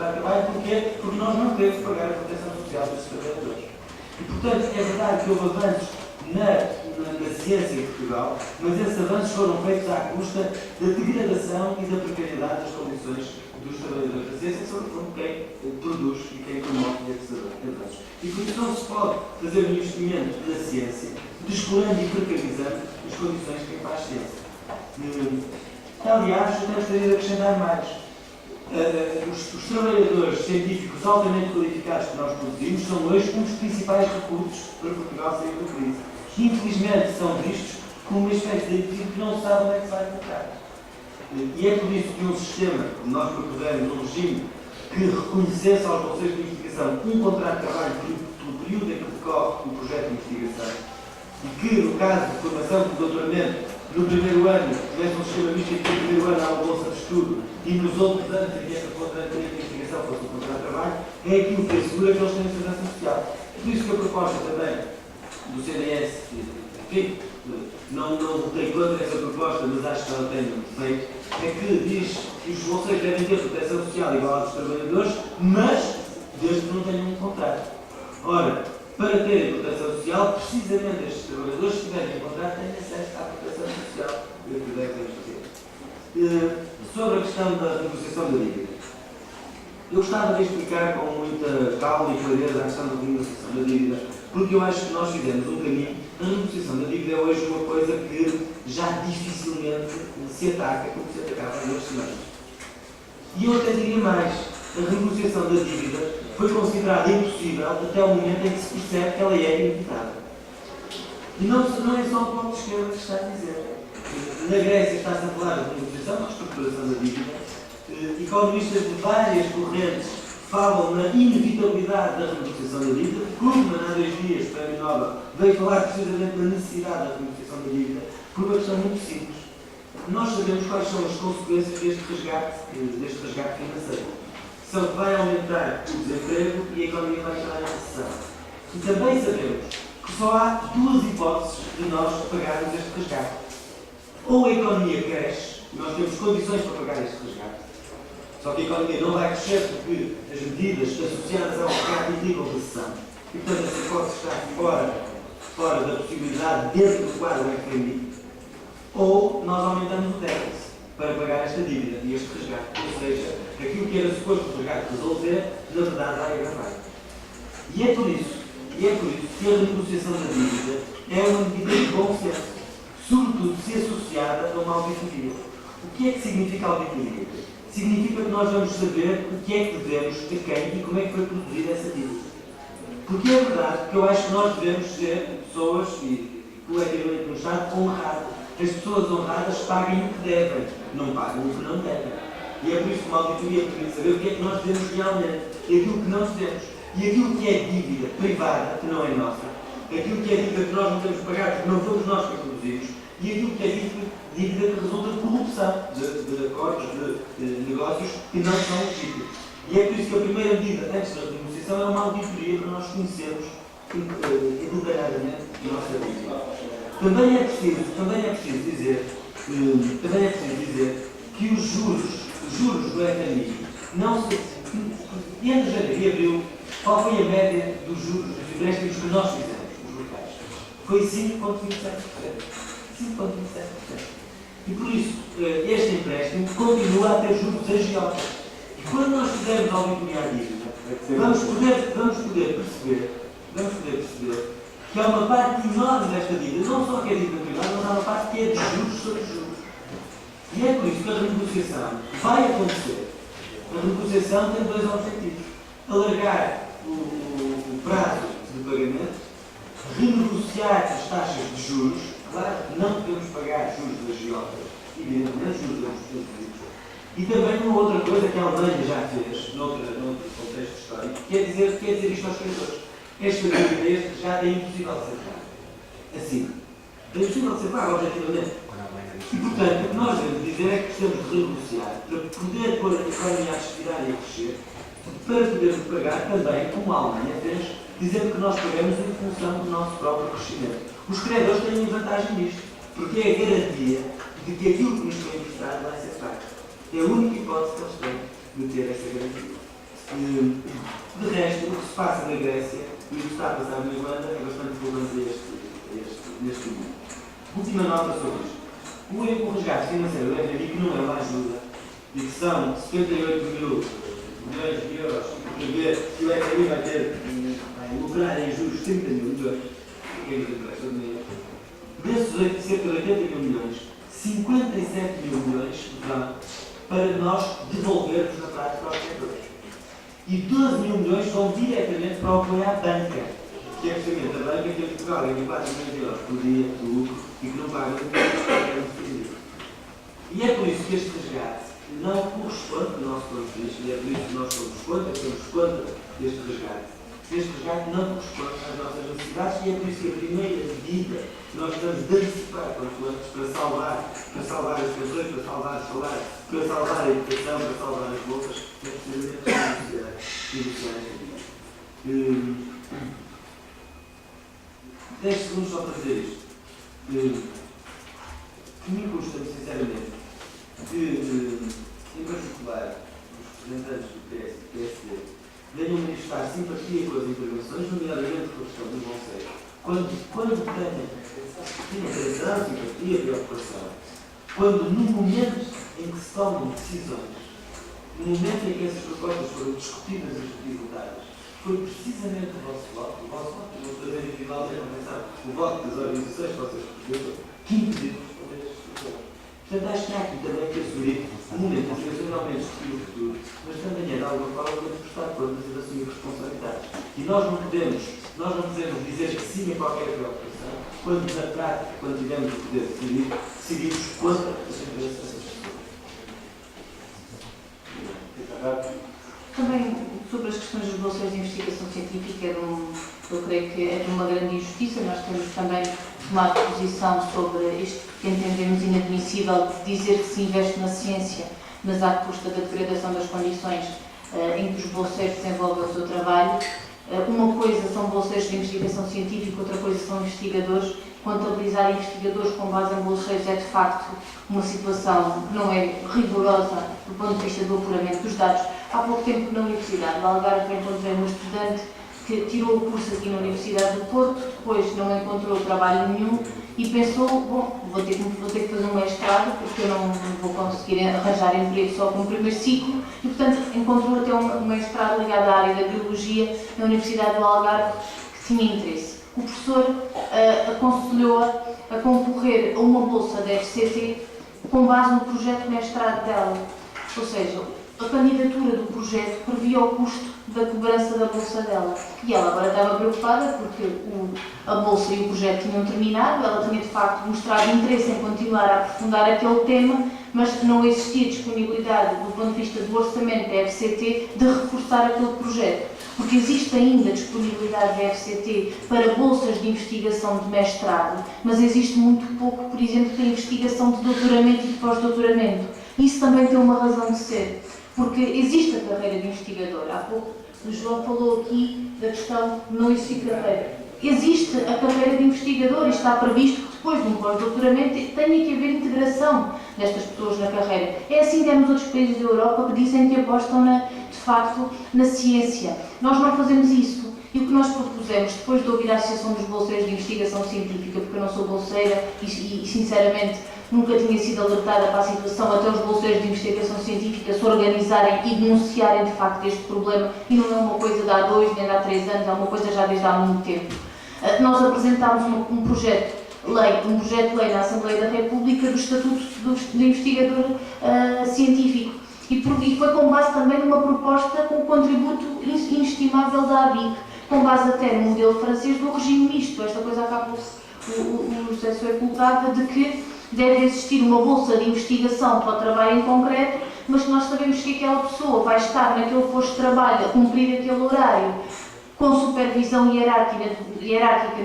contrato de trabalho. Porquê? Porque nós não queremos pagar a proteção social dos trabalhadores. E, portanto, é verdade que houve avanços na ciência em Portugal, mas esses avanços foram feitos à custa da degradação e da precariedade das condições dos trabalhadores da ciência, sobretudo quem produz e quem promove esses avanços. E por isso não se pode fazer um investimento na ciência descurando e precarizando as condições de quem faz ciência. Aliás, eu gostaria de acrescentar mais. Os trabalhadores científicos altamente qualificados que nós produzimos são hoje um dos principais recursos para Portugal sair da crise. Infelizmente são vistos como uma espécie de indivíduo que não sabe onde é que se vai colocar. E é por isso que um sistema, como nós propusermos, um regime que reconhecesse aos bolseiros de investigação um contrato de trabalho pelo período em que decorre o projeto de investigação, e que, no caso de formação de doutoramento, no primeiro ano tivesse um sistema misto em que no primeiro ano há uma bolsa de estudo e nos outros anos em que esta contrato de investigação fosse um contrato de trabalho, é aquilo que assegura que eles têm segurança social. Por isso que a proposta também do CDS, enfim, não votei contra essa proposta, mas acho que ela tem feito, é que diz que os bolseiros devem ter proteção social igual aos trabalhadores, mas desde que não tenham um contrato. Ora, para terem proteção social, precisamente estes trabalhadores, se tiverem um contrato, têm acesso à proteção social. Sobre a questão da negociação da dívida. Eu gostava de explicar com muita calma e clareza a questão da renegociação da dívida, porque eu acho que nós fizemos um caminho. A renegociação da dívida é hoje uma coisa que já dificilmente se ataca como se atacava há 2 semanas. E eu até diria mais, a renegociação da dívida foi considerada impossível até o momento em que se percebe que ela é inevitável. E não é só o bloco de esquerda que está a dizer. Na Grécia está-se a falar de renegociação, de reestruturação da dívida. Economistas de várias correntes falam na inevitabilidade da renegociação da dívida. Krugman, há 2 dias, Prémio Nobel, veio falar precisamente da necessidade da renegociação da dívida por uma questão muito simples. Nós sabemos quais são as consequências deste resgate financeiro. São que vai aumentar o desemprego e a economia vai entrar em recessão. E também sabemos que só há 2 hipóteses de nós pagarmos este resgate. Ou a economia cresce, e nós temos condições para pagar este resgate, só que a economia não vai crescer porque as medidas associadas ao resgate indicam recessão. E, portanto, essa hipótese está fora da possibilidade dentro do quadro FMI. Ou nós aumentamos o déficit para pagar esta dívida e este resgate. Ou seja, aquilo que era suposto o resgate resolver, na verdade vai agravar. E é por isso que a renegociação da dívida é uma medida de bom senso, sobretudo se associada a uma auditoria. O que é que significa auditoria? Significa que nós vamos saber o que é que devemos a quem e como é que foi produzida essa dívida. Porque é verdade que eu acho que nós devemos ser pessoas, e coletivamente no Estado, honradas. As pessoas honradas paguem o que devem, não pagam o que não devem. E é por isso que uma auditoria permite saber o que é que nós devemos realmente, e aquilo que não devemos. E aquilo que é dívida privada, que não é nossa, aquilo que é dívida que nós não temos que pagar porque não fomos nós que a produzimos, e aquilo que é dívida que resulta de corrupção, de acordos, de negócios que não são legítimos. E é por isso que a primeira medida antes da renegociação é uma auditoria para nós conhecermos detalhadamente a nossa dívida. Também é preciso dizer que os juros do FMI não se... Entre janeiro e abril, qual foi a média dos juros dos empréstimos que nós fizemos, os locais? Foi 5,27%. 5,27%. E por isso, este empréstimo continua a ter juros agiotas. E quando nós fizermos a auditoria à dívida, vamos poder perceber que há uma parte enorme desta dívida, não só que é dívida privada, mas há uma parte que é de juros sobre juros. E é por isso que a renegociação vai acontecer. A renegociação tem 2 objetivos. Alargar o prazo de pagamento, renegociar as taxas de juros. Claro que não podemos pagar juros de agiotas, evidentemente juros de e também uma outra coisa que a Alemanha já fez, noutro contexto histórico, que é dizer isto aos credores. Esta dívida já é impossível de ser pago. Assim. É impossível de ser pago, objetivamente. E, portanto, o que nós devemos dizer é que precisamos de renegociar para poder pôr a economia a respirar e a crescer, para podermos pagar também, como a Alemanha fez, dizendo que nós pagamos em função do nosso próprio crescimento. Os credores têm vantagem nisto, porque é a garantia de que aquilo que nos foi emprestado vai ser pago. É a única hipótese que eles têm de ter essa garantia. De resto, o que se passa na Grécia e o que está a passar na Irlanda é bastante relevante neste mundo. Última nota sobre isto. O resgate financeiro do FMI, que não é uma ajuda, e que são 78 mil milhões de euros, que o FMI vai lucrar em juros 30 mil milhões, desses cerca de 80 mil milhões, 57 mil milhões vão para nós devolvermos na prática aos setores. E 12 mil milhões vão diretamente para apoiar a banca, que é precisamente a banca que em Portugal ganha 4 milhões de euros por dia de lucro e que não paga nada. E é por isso que este resgate não corresponde ao nosso ponto de vista, e é por isso que nós somos contra este resgate. Este resgate não corresponde às nossas necessidades e é por isso que a primeira medida que nós estamos de antecipar para salvar as pessoas, para salvar os salários, para salvar a educação, para salvar as bolsas, é precisamente negociar esta medida. 10 segundos só para dizer isto. Que me custa, sinceramente, que, em particular, os representantes do PS e do PSD venham manifestar simpatia com as intervenções, nomeadamente com a questão do bolseiro. Quando tenham atenção, simpatia, preocupação, quando no momento em que se tomam decisões, no momento em que essas propostas foram discutidas e votadas, foi precisamente o vosso voto, vou fazer em final de pensar, o voto das organizações que vocês representam, que impediu de responder a estas questões. Portanto, acho que há aqui também que assumir o momento em que nacionalmente discutir o futuro, mas também é de alguma forma de prestar contas e de assumir responsabilidades. E nós não podemos dizer que sim a qualquer preocupação, quando na prática, quando tivermos o poder de decidir, decidimos contra as interesses dessas pessoas. Também sobre as questões dos bolseiros de investigação científica, eu creio que é de uma grande injustiça. Nós temos também tomado posição sobre isto que entendemos inadmissível de dizer que se investe na ciência, mas à custa da degradação das condições em que os bolseiros desenvolvem o seu trabalho. Uma coisa são bolseiros de investigação científica, outra coisa são investigadores. Contabilizar investigadores com base em bolseiros é de facto uma situação que não é rigorosa do ponto de vista do apuramento dos dados. Há pouco tempo na Universidade de Algarve encontrei uma estudante que tirou o curso aqui na Universidade do Porto, depois não encontrou trabalho nenhum e pensou, bom, vou ter que fazer um mestrado porque eu não vou conseguir arranjar emprego só com o primeiro ciclo e, portanto, encontrou até um mestrado ligado à área da biologia na Universidade do Algarve que tinha interesse. O professor aconselhou-a a concorrer a uma bolsa da FCT com base no projeto de mestrado dela. Ou seja, a candidatura do projeto previa o custo da cobrança da bolsa dela. E ela agora estava preocupada porque a bolsa e o projeto tinham terminado, ela tinha de facto mostrado interesse em continuar a aprofundar aquele tema, mas não existia disponibilidade do ponto de vista do orçamento da FCT de reforçar aquele projeto. Porque existe ainda disponibilidade da FCT para bolsas de investigação de mestrado, mas existe muito pouco, por exemplo, para investigação de doutoramento e de pós-doutoramento. Isso também tem uma razão de ser, porque existe a carreira de investigador. Há pouco o João falou aqui da questão de não existir carreira. Existe a carreira de investigador e está previsto que depois de um pós-doutoramento tenha que haver integração destas pessoas na carreira. É assim que é nos outros países da Europa que dizem que apostam de facto na ciência. Nós não fazemos isso. E o que nós propusemos, depois de ouvir a Associação dos Bolseiros de Investigação Científica, porque eu não sou bolseira e sinceramente nunca tinha sido alertada para a situação, até os bolseiros de investigação científica se organizarem e denunciarem de facto este problema, e não é uma coisa de há 2 nem de há 3 anos, é uma coisa já desde há muito tempo. Nós apresentámos um projeto de lei na Assembleia da República do Estatuto do Investigador Científico e foi com base também numa proposta com o contributo inestimável da ABIC, com base até no modelo francês do regime misto. Esta coisa acaba o José Soeiro colocava de que deve existir uma bolsa de investigação para o trabalho em concreto, mas que nós sabemos que aquela pessoa vai estar naquele posto de trabalho a cumprir aquele horário com supervisão hierárquica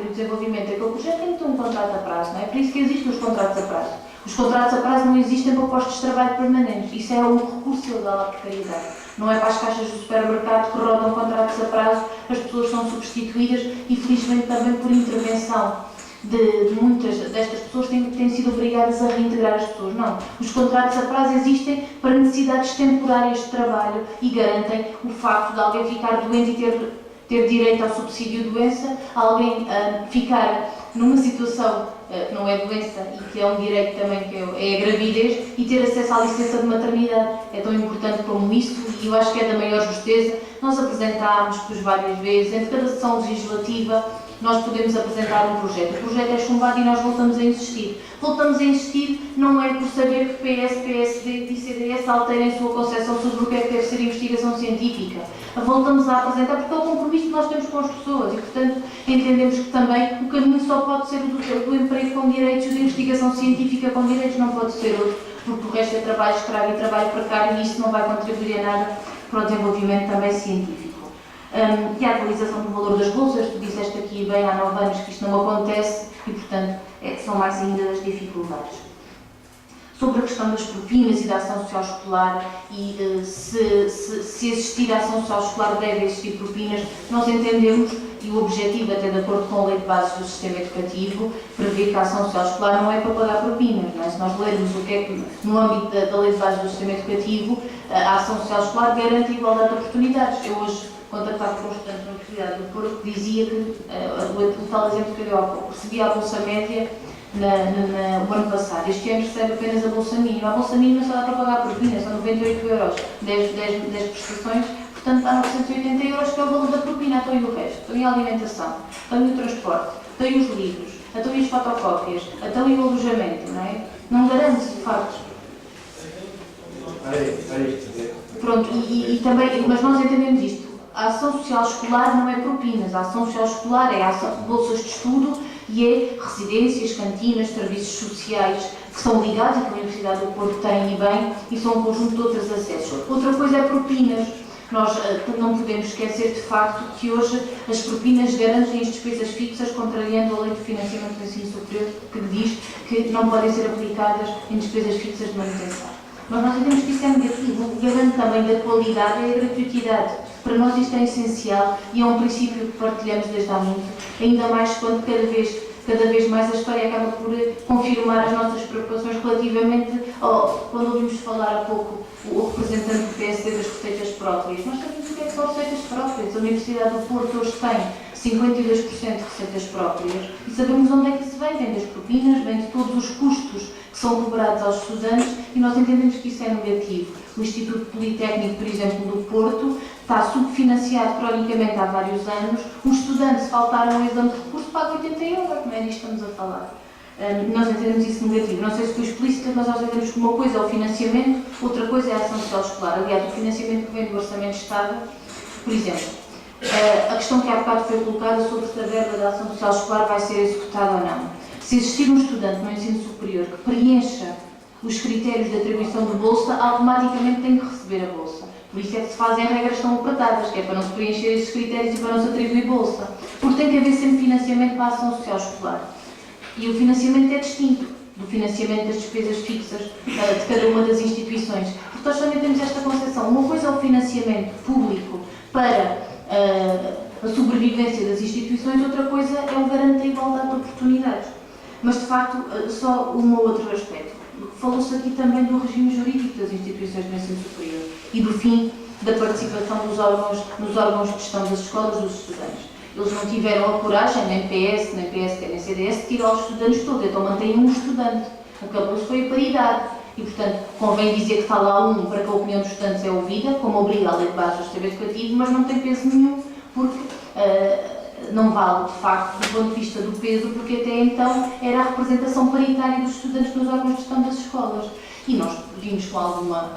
no desenvolvimento daquele projeto, tem que ter um contrato a prazo, não é? Por isso que existem os contratos a prazo. Os contratos a prazo não existem para postos de trabalho permanentes. Isso é um recurso ilegal à precariedade. Não é para as caixas do supermercado que rodam contratos a prazo, as pessoas são substituídas e, felizmente, também por intervenção de muitas destas pessoas têm sido obrigadas a reintegrar as pessoas. Não. Os contratos a prazo existem para necessidades temporárias de trabalho e garantem o facto de alguém ficar doente e ter direito ao subsídio de doença, alguém ficar numa situação que não é doença e que é um direito também, que é a gravidez, e ter acesso à licença de maternidade. É tão importante como isso, e eu acho que é da maior justeza. Nós apresentámos por várias vezes, entre cada sessão legislativa, nós podemos apresentar um projeto. O projeto é chumbado e nós voltamos a insistir. Voltamos a insistir não é por saber que PS, PSD e CDS alterem a sua concepção sobre o que é que deve ser investigação científica. Voltamos a apresentar porque é o compromisso que nós temos com as pessoas e, portanto, entendemos que também o caminho só pode ser o do emprego com direitos, o de investigação científica com direitos, não pode ser outro, porque o resto é trabalho escravo e trabalho precário e isso não vai contribuir a nada para o desenvolvimento também científico. E a atualização do valor das bolsas, tu disseste aqui bem há 9 anos que isto não acontece e, portanto, são mais ainda as dificuldades. Sobre a questão das propinas e da ação social escolar e se existir ação social escolar deve existir propinas, nós entendemos, e o objetivo, até de acordo com a lei de bases do sistema educativo, prevê que a ação social escolar não é para pagar propinas. Não é? Se nós lermos o que é que, no âmbito da lei de bases do sistema educativo, a ação social escolar garante a igualdade de oportunidades. Eu hoje, contactado com os estudantes da Universidade do Porto, dizia que, o tal exemplo que eu dei há pouco, recebia a bolsa média no ano passado. Este ano recebe apenas a bolsa mínima. A bolsa mínima só dá para pagar propina, são 98 euros, 10 prestações, portanto dá 980 euros, que é o valor da propina. Então e o resto? Então e a alimentação? Então e o transporte? Então e os livros? Então e as fotocópias? Então e o alojamento? Não é? Não garante, de facto. Pronto, e também, mas nós entendemos isto. A ação social escolar não é propinas, a ação social escolar é bolsas de estudo e é residências, cantinas, serviços sociais que são ligados e que a Universidade do Porto tem e bem, e são um conjunto de outros acessos. Outra coisa é propinas. Nós não podemos esquecer de facto que hoje as propinas garantem as despesas fixas, contrariando a lei de financiamento do ensino superior, que diz que não podem ser aplicadas em despesas fixas de manutenção. Mas nós entendemos que isso é negativo. O garante também da qualidade é a gratuitidade. Para nós isto é essencial e é um princípio que partilhamos desde há muito, ainda mais quando cada vez mais a história acaba por confirmar as nossas preocupações relativamente quando ouvimos falar há pouco o representante do PSD das receitas próprias. Nós sabemos o que é que são receitas próprias. A Universidade do Porto hoje tem 52% de receitas próprias e sabemos onde é que isso vem das propinas, vem de todos os custos que são cobrados aos estudantes e nós entendemos que isso é negativo. O Instituto Politécnico, por exemplo, do Porto, está subfinanciado cronicamente há vários anos. Um estudante, se faltar um exame de recurso, paga 80 euros, não é disto que estamos a falar. Nós entendemos isso negativo. Não sei se foi explícito, mas nós entendemos que uma coisa é o financiamento, outra coisa é a ação social escolar. Aliás, o financiamento que vem do Orçamento de Estado, por exemplo, a questão que há bocado foi colocada sobre se a verba da ação social escolar vai ser executada ou não. Se existir um estudante no ensino superior que preencha os critérios de atribuição de bolsa, automaticamente tem que receber a bolsa. Por isso é que se fazem regras tão apertadas, que é para não se preencher esses critérios e para não se atribuir bolsa. Porque tem que haver sempre financiamento para a ação social escolar. E o financiamento é distinto do financiamento das despesas fixas de cada uma das instituições. Porque nós também temos esta concepção. Uma coisa é o financiamento público para a sobrevivência das instituições, outra coisa é o garante da igualdade de oportunidades. Mas, de facto, só um ou outro aspecto. Falou-se aqui também do regime jurídico das instituições de ensino superior e do fim da participação nos órgãos de gestão das escolas dos estudantes. Eles não tiveram a coragem, nem PS, nem PSD, nem CDS, de tirar os estudantes todos, então mantêm um estudante. Acabou-se foi a paridade. E, portanto, convém dizer que está lá um para que a opinião dos estudantes é ouvida, como obriga a lei de base do sistema educativo, mas não tem peso nenhum, porque não vale, de facto, do ponto de vista do peso, porque até então era a representação paritária dos estudantes nos órgãos de gestão das escolas. E nós vimos com alguma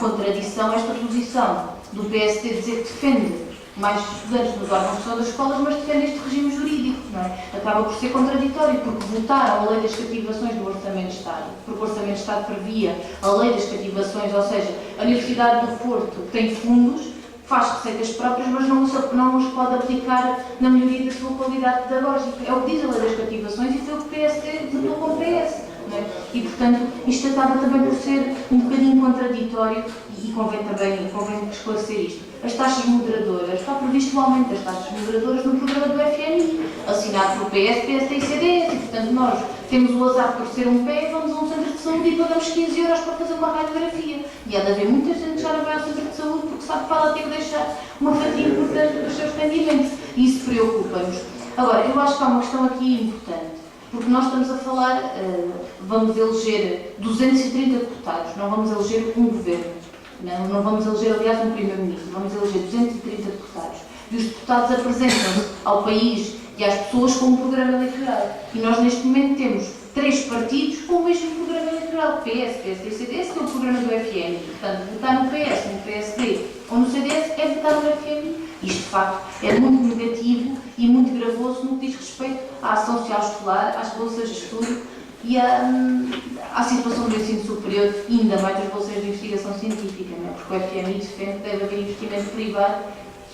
contradição esta posição do PSD dizer que defende mais estudantes nos órgãos de gestão das escolas, mas defende este regime jurídico, não é? Acaba por ser contraditório, porque votaram a lei das cativações do Orçamento de Estado, porque o Orçamento de Estado previa a lei das cativações, ou seja, a Universidade do Porto tem fundos, faz receitas próprias, mas não os pode aplicar na melhoria da sua qualidade pedagógica. É o que diz a lei das cativações e foi o que o PSD votou com o PS. Não é? E, portanto, isto acaba também por ser um bocadinho contraditório e convém esclarecer isto. as taxas moderadoras, está previsto o aumento das taxas moderadoras no programa do FMI, assinado por PS, PSD e CDS, e portanto nós temos o azar de torcer um pé, vamos a um centro de saúde e pagamos 15 euros para fazer uma radiografia. E há de haver muita gente que já não vai ao centro de saúde porque sabe que vai lá ter que deixar uma fatia importante dos seus rendimentos. E isso preocupa-nos. Agora, eu acho que há uma questão aqui importante, porque nós estamos a falar, vamos eleger 230 deputados, não vamos eleger um governo, não vamos eleger, aliás, um primeiro-ministro, vamos eleger 230 deputados. E os deputados apresentam-se ao país e às pessoas com um programa eleitoral. E nós, neste momento, temos 3 partidos com o mesmo programa eleitoral, PS, PSD e CDS, que é o programa do FMI. Portanto, votar no PS, no PSD ou no CDS é votar no FMI. Isto, de facto, é muito negativo e muito gravoso no que diz respeito à ação social escolar, às bolsas de estudo e à situação do ensino superior e ainda mais das bolsas de investigação científica, não é? Porque o FMI defende que deve haver investimento privado,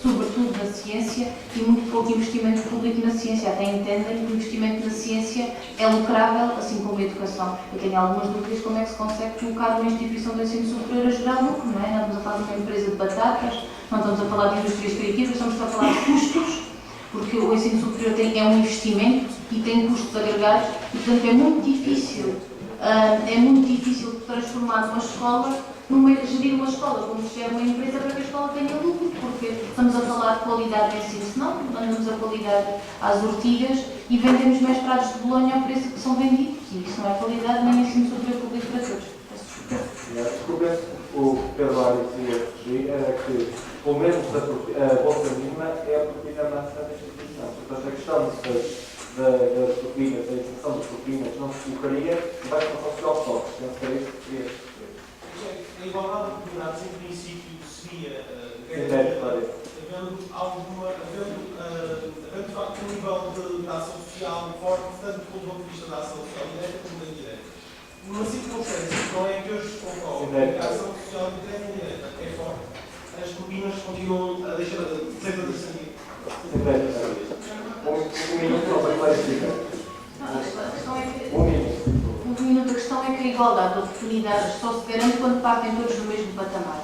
sobretudo na ciência, e muito pouco investimento público na ciência. Até entendem que o investimento na ciência é lucrável, assim como a educação. Eu tenho algumas dúvidas como é que se consegue colocar uma instituição de ensino superior a gerar lucro, não é? Não estamos a falar de uma empresa de batatas, não estamos a falar de indústrias criativas, estamos a falar de custos, porque o ensino superior é um investimento e tem custos agregados, e portanto é muito difícil transformar uma escola, gerir uma escola como se gera uma empresa para que a escola tenha lucro, porque estamos a falar de qualidade de ensino, senão mandamos a qualidade às ortigas e vendemos mestrados de Bolonha ao preço que são vendidos, e isso não é qualidade nem ensino superior público para todos. Desculpe, o que Pedro Ari queria referir era que, pelo menos a bolsa mínima é a propina máxima da instituição. Portanto, a questão das propinas, da execução das propinas, não se colocaria debaixo da social só. Penso que é isso que queria referir. A igualdade de oportunidades, em princípio, seria havendo de facto um nível de ação social forte, tanto do ponto de vista da ação social direta como da indireta. Numa circunstância que não é que hoje se concorre, que a ação social direta e indireta é forte, as propinas continuam a deixar sempre a descender. A questão é que a igualdade de oportunidades só se garante quando partem todos do mesmo patamar.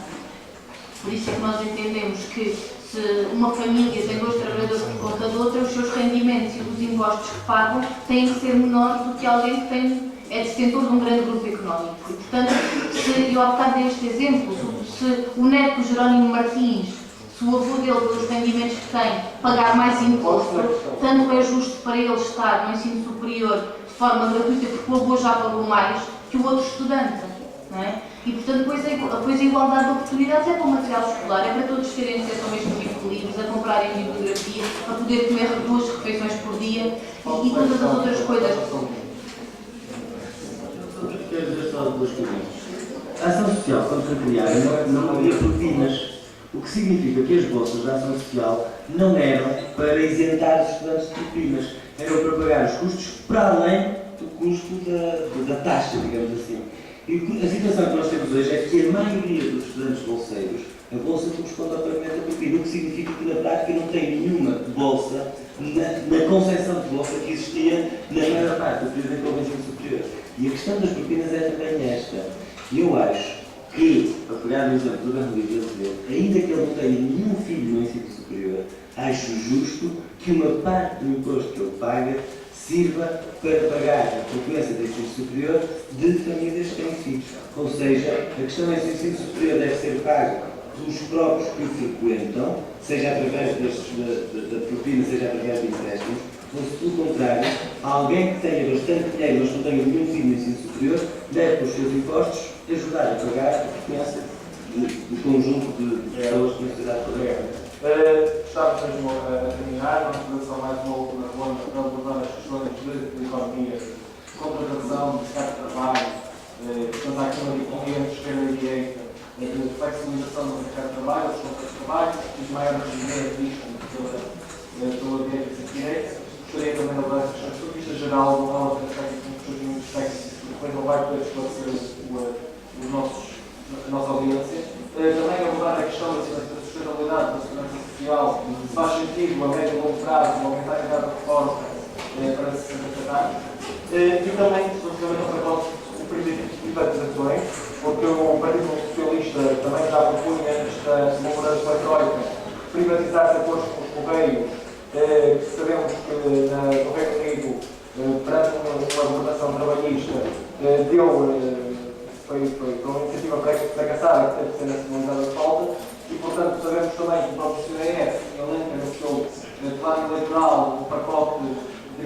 Por isso é que nós entendemos que se uma família tem 2 trabalhadores por conta de outra, os seus rendimentos e os impostos que pagam têm que ser menores do que alguém que é detentor de um grande grupo económico. E, portanto, se eu há bocado dei este exemplo, se o neto de Jerónimo Martins, se o avô dele, pelos rendimentos que tem, pagar mais imposto, tanto é justo para ele estar no ensino superior de forma gratuita, porque o avô já pagou mais que o outro estudante, não é? E, portanto, depois a igualdade de oportunidades é para o material escolar, é para todos terem acesso ao mesmo tipo de livros, a comprarem bibliografia, a poder comer 2 refeições por dia e todas as outras coisas. Quero dizer só 2 coisas. A ação social, quando foi criada, não havia propinas, o que significa que as bolsas de ação social não eram para isentar os estudantes de propinas, eram para pagar os custos para além do custo da taxa, digamos assim. E a situação que nós temos hoje é que a maioria dos estudantes bolseiros, a bolsa corresponde ao pagamento da propina, o que significa que na prática não tem nenhuma bolsa na concepção de bolsa que existia na maior parte do período em que houve ensino superior. E a questão das propinas é também esta. Eu acho que, para pegar no exemplo do Garrido Azevedo, ainda que ele não tenha nenhum filho no ensino superior, acho justo que uma parte do imposto que ele paga sirva para pagar a frequência do ensino superior de famílias que têm filhos. Ou seja, a questão é se o ensino superior deve ser pago pelos próprios que o frequentam, seja através da propina, seja através de empréstimos, ou se, pelo contrário, alguém que tenha bastante dinheiro, mas não tenha nenhum filho no ensino superior, deve, com os seus impostos, ajudar a pagar a frequência do conjunto de pessoas que têm necessidade de pagar. Estamos mesmo a terminar, vamos fazer mais uma última ronda para abordar as questões de economia, contratação, mercado de trabalho, portanto, há aqui uma dicotomia entre esquerda e direita, entre a flexibilização do mercado de trabalho, os contratos de trabalho, os maiores benefícios pela direita e direita. Gostaria também de abordar as questões do ponto de vista geral, não é uma perspectiva com muito técnicos, porque depois não vai poder esclarecer a nossa audiência. Também abordar a questão da sustentabilidade da segurança social, se faz sentido a médio e longo prazo aumentar a idade da reforma para 60 anos. E também, relativamente ao pacote, o princípio de privatizações, porque o Partido Socialista também já propunha esta mudança eletrónica, privatizar setores como os Correios, que sabemos que no Reino Unido, perante uma governação trabalhista, foi uma iniciativa fracassada que teve que ser nacionalizada de volta, e portanto sabemos também que o próprio CDS elenca no seu plano eleitoral um pacote de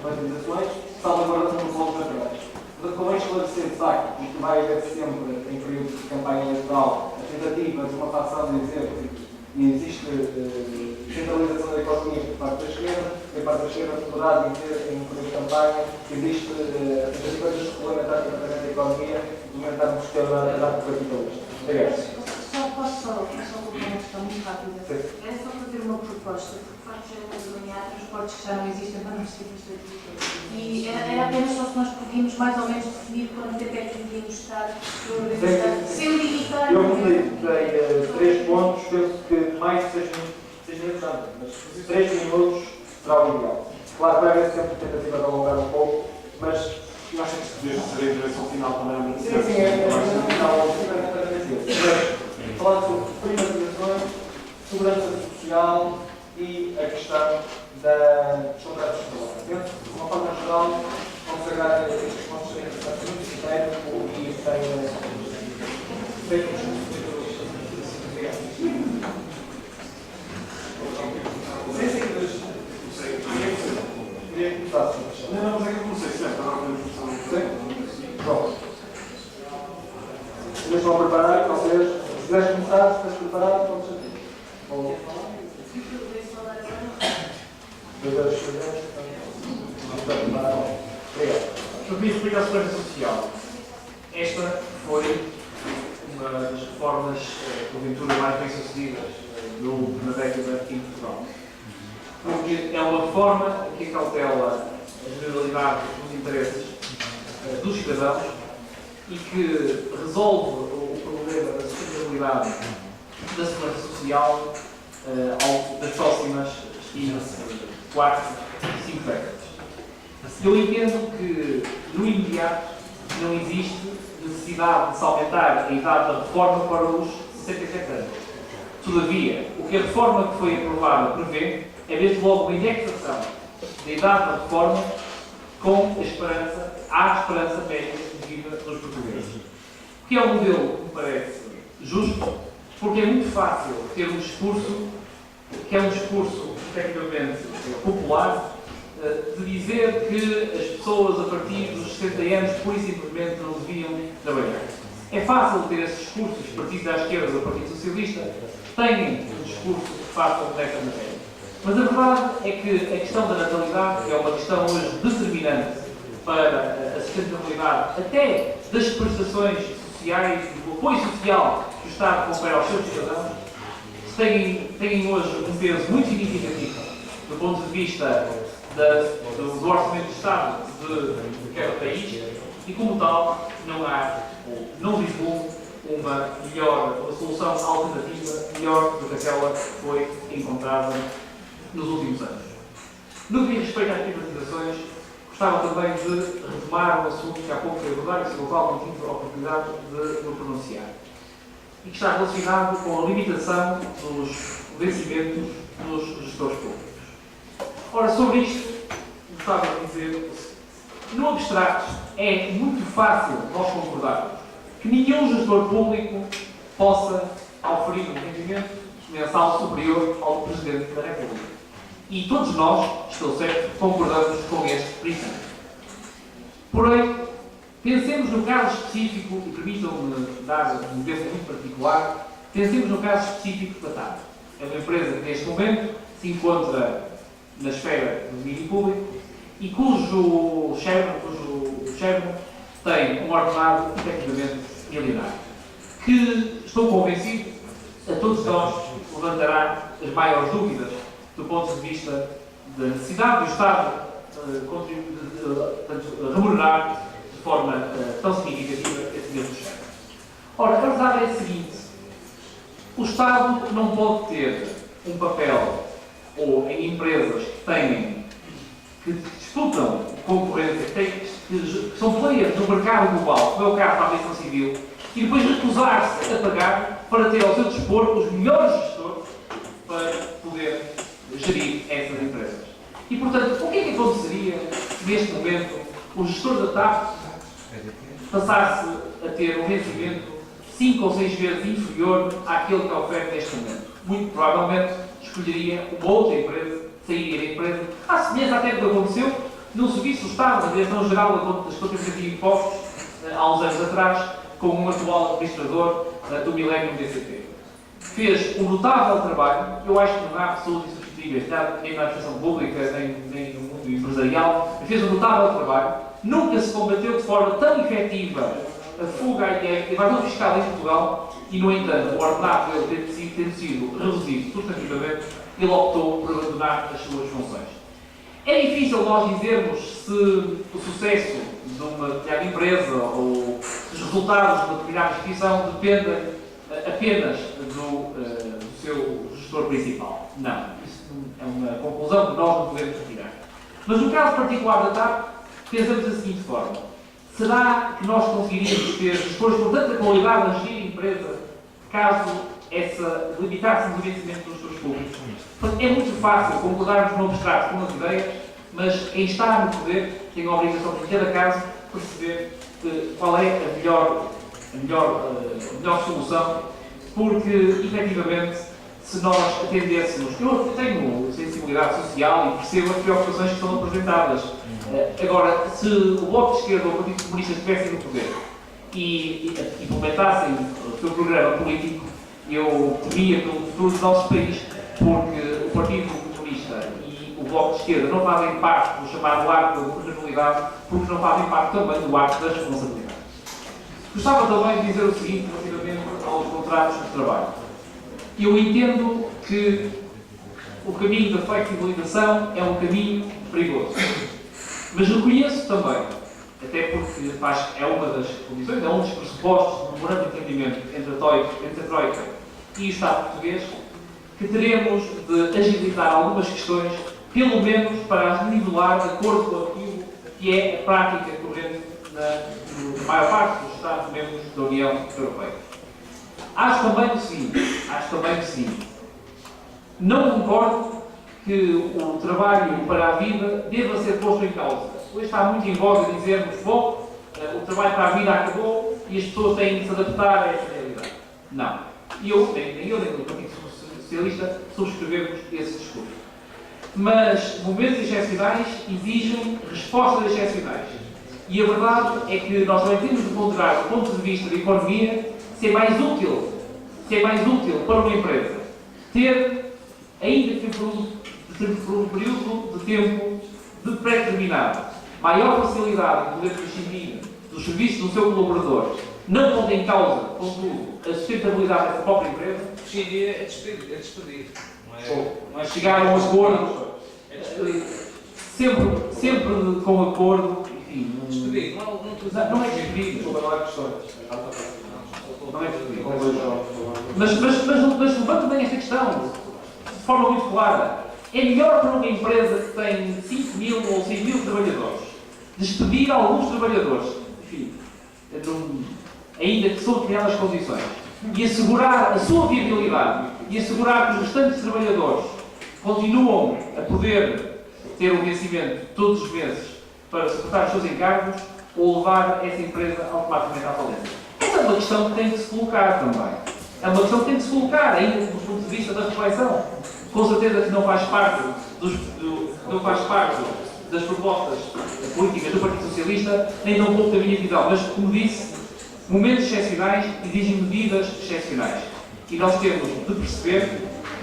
privatizações, salvaguardando os pontos naturais. Portanto, convém esclarecer de facto que vai haver sempre, em período de campanha eleitoral, a tentativa de uma facção de dizer que existe centralização da economia por parte da esquerda, e a parte da esquerda poderá dizer, em período de campanha, que existe a tentativa de desregulamentar completamente a economia e aumentar um sistema anarcocapitalista. Obrigado. Posso só colocar uma questão muito rápida? Sim. É só fazer uma proposta, porque de facto já é uma vergonha, há transportes que já não existem para não existir. E era apenas só se nós podíamos mais ou menos definir quanto tempo é que devíamos estar sem limitar. Eu dei 3 pontos, penso que mais de 6 minutos não, mas 3 minutos será o ideal. Claro que vai haver sempre tentativa de alongar um pouco, mas Eu acho que se devia fazer a intervenção final também. sim, é o final. Mas, falando sobre privatizações, segurança social e a questão dos contratos de trabalho. Penso que, de uma forma geral, consagrar estes pontos de intervenção muito sintético e sem queria começar assim. Não, mas é que eu comecei sempre, agora podemos começar. Pronto. Vocês estão a preparar, vocês, se quiseres começar, se estás preparado, pode ser. Ou... Eu queria explicar a segurança social. Esta foi uma das reformas, porventura, mais bem-sucedidas na década aqui em Portugal. Porque é uma reforma que cautela a generalidade dos interesses dos cidadãos e que resolve o problema da sustentabilidade da segurança social das próximas 4, 5 décadas. Eu entendo que, no imediato, não existe necessidade de se aumentar a idade da reforma para os 67 anos. Todavia, o que a reforma que foi aprovada prevê é desde logo uma indexação da idade da reforma com a esperança média de vida dos portugueses. O que é um modelo que me parece justo, porque é muito fácil ter um discurso que é um discurso efetivamente popular, de dizer que as pessoas a partir dos 60 anos pura e simplesmente não deviam trabalhar. É fácil ter esses discursos, os partidos à esquerda do Partido Socialista têm um discurso que façam nesta matéria. Mas a verdade é que a questão da natalidade é uma questão hoje determinante para a sustentabilidade até das prestações sociais, do apoio social que o Estado confere aos seus cidadãos, têm hoje um peso muito significativo do ponto de vista do orçamento do Estado de cada país e, como tal, não há, não vislumbro uma solução alternativa melhor do que aquela que foi encontrada nos últimos anos. No que diz respeito às privatizações, gostava também de retomar um assunto que há pouco foi abordado e sobre o qual não tive a oportunidade de me pronunciar, e que está relacionado com a limitação dos vencimentos dos gestores públicos. Ora, sobre isto, gostava de dizer, no abstrato, é muito fácil nós concordarmos que nenhum gestor público possa oferir um rendimento mensal superior ao do Presidente da República. E todos nós, estou certo, concordamos com este princípio. Porém, pensemos no caso específico, e permitam-me dar um exemplo muito particular, pensemos no caso específico da TAP. É uma empresa que neste momento se encontra na esfera do domínio público e cujo chairman tem um ordenado efetivamente milionário, que estou convencido a todos nós levantará as maiores dúvidas do ponto de vista da necessidade do Estado remunerar de forma tão significativa esse mesmo chefe. Ora, a verdade é a seguinte: o Estado não pode ter um papel ou em empresas que disputam concorrência, que são players no mercado global, como é o caso da aviação civil, e depois recusar-se a pagar para ter ao seu dispor os melhores gestores para poder gerir essas empresas. E, portanto, o que é que aconteceria se neste momento o gestor da TAP passasse a ter um rendimento 5 ou 6 vezes inferior àquele que oferece neste momento? Muito provavelmente escolheria uma outra empresa, sairia da empresa, à semelhança até do que aconteceu no Serviço do Estado, na Direção-Geral das Contas de Impostos, há uns anos atrás, com um atual administrador do Millennium DCT. Fez um notável trabalho, eu acho que não há pessoas insubstituíveis, nem na administração pública, nem no mundo empresarial, mas fez um notável trabalho, nunca se combateu de forma tão efetiva a fuga e a evasão fiscal em Portugal e, no entanto, o ordenado dele tendo sido reduzido substantivamente, ele optou por abandonar as suas funções. É difícil nós dizermos se o sucesso de uma determinada empresa ou os resultados de uma determinada instituição dependem apenas do seu gestor principal. Não. Isso é uma conclusão que nós não podemos retirar. Mas no caso particular da TAP, pensamos da seguinte forma: será que nós conseguiríamos ter gestores com tanta qualidade a gerir a empresa caso essa limitasse o vencimento dos gestores públicos? Portanto, é muito fácil concordarmos no abstrato com as ideias, mas quem está no poder tem a obrigação de, em cada caso, perceber qual é a melhor solução, porque, efetivamente, se nós atendêssemos... Eu tenho sensibilidade social e percebo as preocupações que são apresentadas. Agora, se o Bloco de Esquerda ou o Partido Comunista estivessem no poder e implementassem o seu programa político, eu temia pelo futuro do nosso país, porque o Partido Comunista e o Bloco de Esquerda não fazem parte do chamado arco da governabilidade, porque não fazem parte também do arco da responsabilidade. Gostava também de dizer o seguinte relativamente aos contratos de trabalho. Eu entendo que o caminho da flexibilização é um caminho perigoso. Mas reconheço também, até porque é uma das condições, é um dos pressupostos do memorando de entendimento entre a Troika e o Estado português, que teremos de agilizar algumas questões, pelo menos para as nivelar de acordo com aquilo que é a prática corrente na maior parte dos Estados-membros da União Europeia. Acho também o seguinte, não concordo que o trabalho para a vida deva ser posto em causa. Hoje está muito em voga dizermos, bom, o trabalho para a vida acabou e as pessoas têm de se adaptar a essa realidade. Não. E nem o Partido Socialista subscrevemos esse discurso. Mas momentos excepcionais exigem respostas excepcionais. E a verdade é que nós também temos de ponderar, do ponto de vista da economia, se é mais útil para uma empresa ter, ainda que por um período de tempo pré-determinado, maior facilidade em poder prescindir dos serviços do seu colaborador, não pondo em causa, contudo, a sustentabilidade dessa própria empresa. Prescindir é despedir. Não é chegar a um acordo, sempre com acordo, enfim. Despedir, não é despedir. Não há questões. Não é despedir. Mas levanta bem esta questão, de forma muito clara. É melhor para uma empresa que tem 5 mil ou 6 mil trabalhadores despedir alguns trabalhadores, enfim, ainda que sob determinadas condições, e assegurar a sua viabilidade e assegurar que os restantes trabalhadores continuam a poder ter o vencimento todos os meses para suportar os seus encargos, ou levar essa empresa automaticamente à falência. Essa é uma questão que tem que se colocar também. É uma questão que tem que se colocar, ainda do ponto de vista da reflexão. Com certeza que não faz parte das propostas políticas do Partido Socialista, nem tão pouco da minha visão. Mas, como disse, momentos excepcionais exigem medidas excepcionais. E nós temos de perceber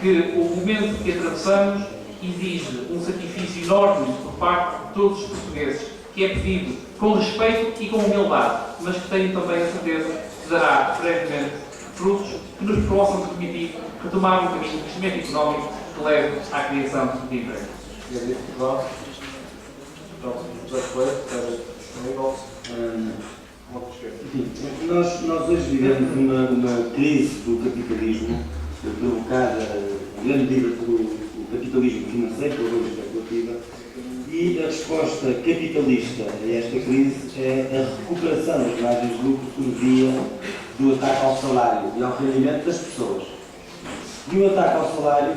que o momento que atravessamos exige um sacrifício enorme por parte de todos os portugueses, que é pedido com respeito e com humildade, mas que tenho também a certeza que dará brevemente frutos que nos possam permitir retomar um caminho de crescimento económico que leve à criação de emprego. Obrigado, João. José Coelho, disponível. Enfim, nós hoje vivemos uma crise do capitalismo provocada, em grande medida, pelo capitalismo financeiro, pela lógica especulativa, e a resposta capitalista a esta crise é a recuperação das margens de lucro por via do ataque ao salário e ao rendimento das pessoas. E o ataque ao salário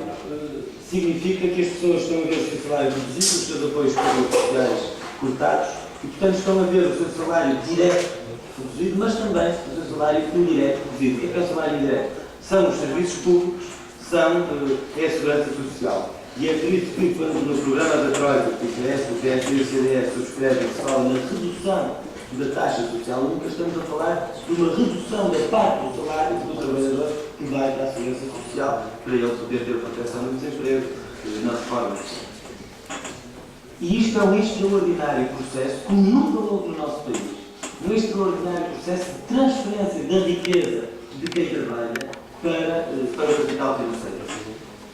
significa que as pessoas estão a ver o seu salário reduzido, os seus apoios sociais cortados, e portanto estão a ver o seu salário direto reduzido, mas também o seu salário indireto reduzido. O que é o salário indireto? São os serviços públicos, é a segurança social. E é por isso que quando no programa da Troika, o PS, o PSD e o CDS subscrevem que se fala na redução da taxa social única, estamos a falar de uma redução da parte do salário do trabalhador que vai para a segurança social, para ele poder ter proteção do desemprego na reforma. E isto é um extraordinário processo, como nunca houve no nosso país. Um extraordinário processo de transferência da riqueza de quem trabalha para o capital financeiro.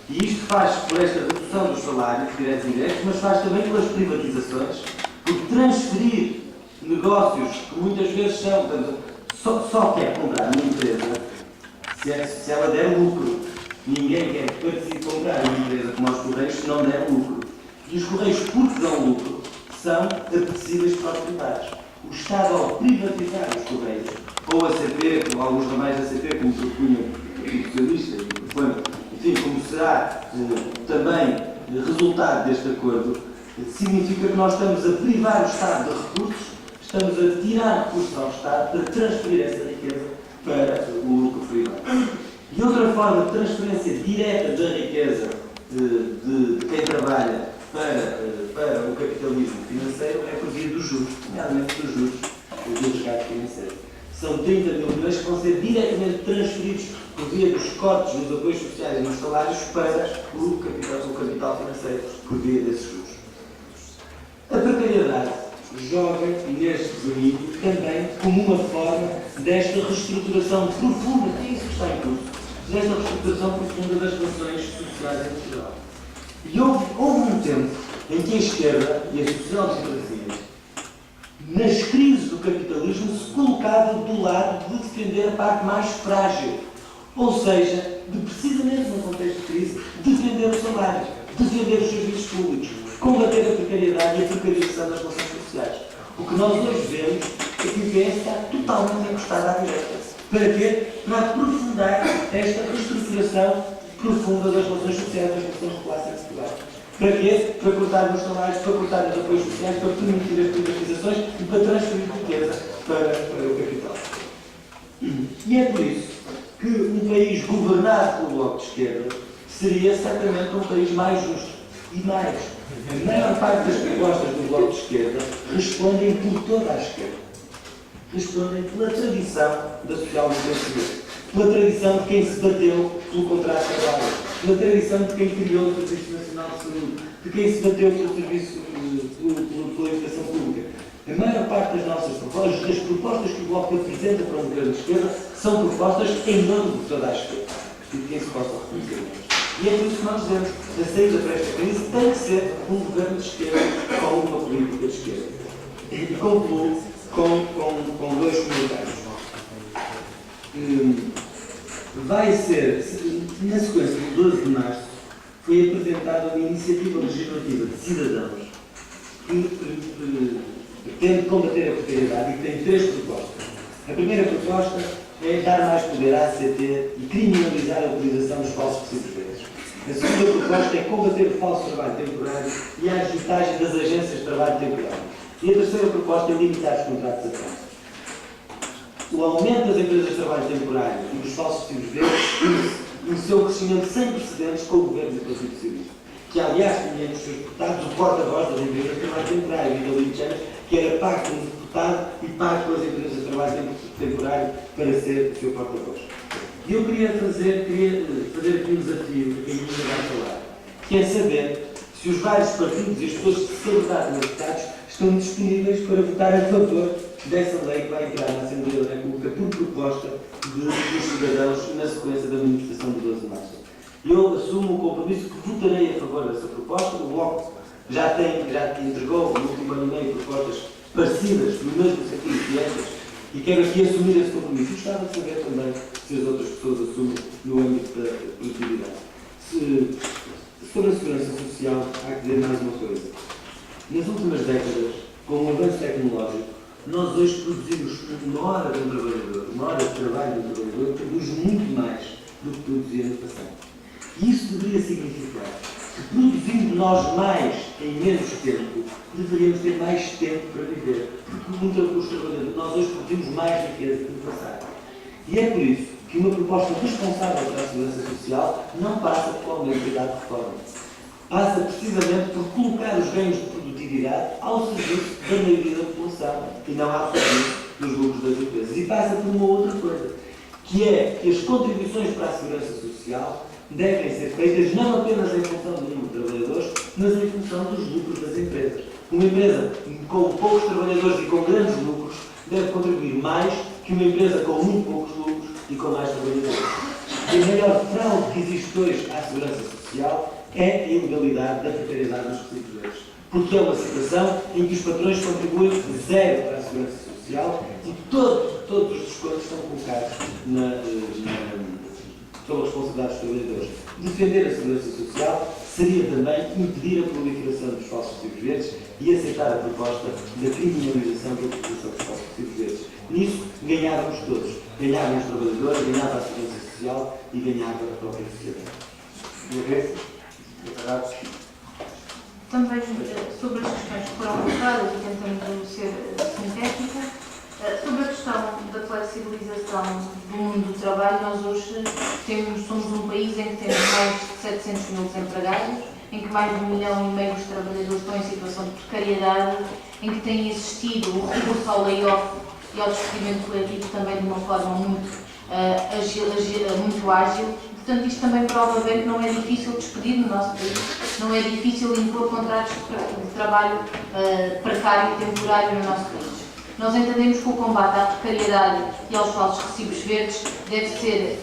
E isto faz por esta redução dos salários diretos e indiretos, mas faz também pelas privatizações, por transferir negócios que muitas vezes são, portanto, só quer comprar uma empresa se ela der lucro. Ninguém quer comprar uma empresa como os Correios se não der lucro. E os Correios, porque dão lucro, são apetecíveis para os privados. O Estado, ao privatizar os Correios, ou a CP, ou alguns ramais da CP, como propunham o socialista, enfim, como será também resultado deste acordo, significa que nós estamos a privar o Estado de recursos, estamos a tirar recursos ao Estado para transferir essa riqueza para o lucro privado. E outra forma de transferência direta da riqueza de quem trabalha para o capitalismo financeiro é por via dos juros, nomeadamente dos juros do resgate financeiro. São 30 mil milhões que vão ser diretamente transferidos por via dos cortes nos apoios sociais e nos salários para o capital financeiro, por via desses juros. A precariedade joga neste período também como uma forma desta reestruturação profunda, é isso que está em curso, desta reestruturação profunda das relações sociais em Portugal. E houve um tempo em que a esquerda e a social-democracia, nas crises do capitalismo, se colocava do lado de defender a parte mais frágil. Ou seja, precisamente num contexto de crise, defender o salário, defender os serviços públicos, combater a precariedade e a precarização das relações sociais. O que nós hoje vemos é que o PS está totalmente encostado à direita. Para quê? Para aprofundar esta reestruturação profunda das relações sociais, das relações de classe em Portugal. Para quê? Para cortar os salários, para cortar os apoios sociais, para permitir as privatizações e para transferir riqueza para o capital. E é por isso que um país governado pelo Bloco de Esquerda seria certamente um país mais justo. E mais, a maior parte das propostas do Bloco de Esquerda respondem por toda a esquerda. Respondem pela tradição da social-democracia, pela tradição de quem se bateu pelo contrato de trabalho, pela tradição de quem criou o Serviço Nacional de Saúde, de quem se bateu pelo serviço, pela educação pública. A maior parte das nossas propostas, das propostas que o Bloco apresenta para um governo de esquerda, são propostas em nome de toda a esquerda, e de quem se possa reconhecer. E é por isso que nós dizemos que a saída para esta crise tem que ser um governo de esquerda com uma política de esquerda. E concluo com dois comentários. Vai ser, na sequência do 12 de março, foi apresentada uma iniciativa legislativa de cidadãos que pretende combater a precariedade e que tem três propostas. A primeira proposta é dar mais poder à ACT e criminalizar a utilização dos falsos recibos verdes. A segunda proposta é combater o falso trabalho temporário e a agitagem das agências de trabalho temporário. E a terceira proposta é limitar os contratos a prazo. O aumento das empresas de trabalho temporário e dos falsos recibos verdes iniciou um crescimento sem precedentes com o governo do Partido Socialista, que aliás tinha entre os seus deputados o porta-voz das empresas de trabalho temporário, Vidalino Chamas, que era pago como deputado e pago pelas empresas de trabalho temporário para ser o seu porta-voz. E eu queria fazer aqui um desafio que a minha vai falar, que é saber se os vários partidos e as pessoas que se candidatam a deputados estão disponíveis para votar a favor dessa lei que vai entrar na Assembleia da República por proposta dos cidadãos na sequência da manifestação do 12 de março. Eu assumo o compromisso que votarei a favor dessa proposta. O Bloco já entregou no último ano e meio propostas parecidas, no mesmo sentido que estas, e quero aqui assumir esse compromisso. Gostava de saber também se as outras pessoas assumem no âmbito da produtividade. Sobre a segurança social, há que dizer mais uma coisa. Nas últimas décadas, com o avanço tecnológico, Nós hoje produzimos uma hora de um trabalhador, uma hora de trabalho de um trabalhador, produz muito mais do que produzia no passado. E isso deveria significar que, produzindo nós mais em menos tempo, deveríamos ter mais tempo para viver. Porque muitos trabalhadores, nós hoje produzimos mais riqueza do que no passado. E é por isso que uma proposta responsável para a segurança social não passa pelo aumento da idade de reforma. Passa precisamente por colocar os ganhos de produtividade ao serviço da maioria da população e não ao serviço dos lucros das empresas. E passa por uma outra coisa, que é que as contribuições para a segurança social devem ser feitas não apenas em função do número de trabalhadores, mas em função dos lucros das empresas. Uma empresa com poucos trabalhadores e com grandes lucros deve contribuir mais que uma empresa com muito poucos lucros e com mais trabalhadores. E a maior fraude que existe hoje à segurança social é a ilegalidade da precariedade dos recibos verdes. Porque é uma situação em que os patrões contribuem zero para a segurança social e todos os descontos estão colocados sob a responsabilidade dos trabalhadores. Defender a segurança social seria também impedir a proliferação dos falsos recibos verdes e aceitar a proposta da criminalização da utilização dos falsos recibos verdes. Nisso, ganhávamos todos. Ganhavam os trabalhadores, ganhava a segurança social e ganhava a própria sociedade. Também sobre as questões que foram colocadas e tentando ser sintética, sobre a questão da flexibilização do mundo do trabalho, nós hoje somos um país em que temos mais de 700 mil desempregados, em que mais de 1,5 milhão dos trabalhadores estão em situação de precariedade, em que tem existido o recurso ao layoff e ao despedimento coletivo também de uma forma muito ágil. Portanto, isto também prova bem que não é difícil despedir no nosso país, não é difícil impor contratos de trabalho precário e temporário no nosso país. Nós entendemos que o combate à precariedade e aos falsos recibos verdes deve ser